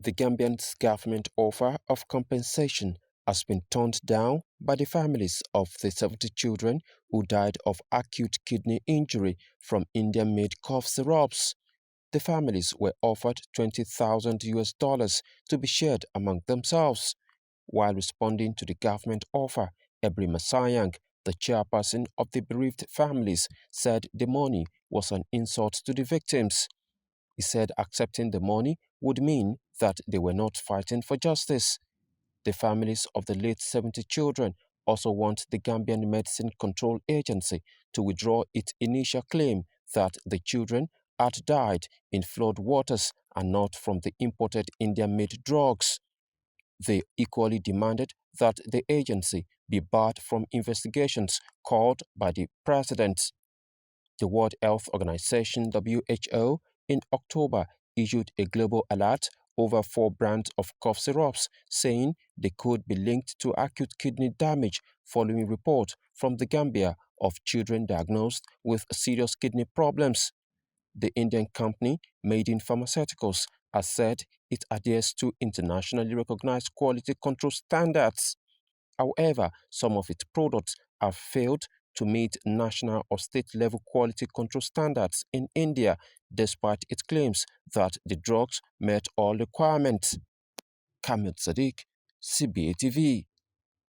The Gambian's government offer of compensation has been turned down by the families of the 70 children who died of acute kidney injury from Indian-made cough syrups. The families were offered 20,000 US dollars to be shared among themselves. While responding to the government offer, Ebri Masayang, the chairperson of the bereaved families, said the money was an insult to the victims. He said accepting the money would mean that they were not fighting for justice. The families of the late 70 children also want the Gambian Medicine Control Agency to withdraw its initial claim that the children had died in flood waters and not from the imported Indian-made drugs. They equally demanded that the agency be barred from investigations called by the president. The World Health Organization (WHO) in October issued a global alert over 4 brands of cough syrups, saying they could be linked to acute kidney damage following reports from the Gambia of children diagnosed with serious kidney problems. The Indian company, Made in Pharmaceuticals, has said it adheres to internationally recognized quality control standards. However, some of its products have failed to meet national or state level quality control standards in India, despite its claims that the drugs met all requirements. Kamil Sadiq, CBA TV.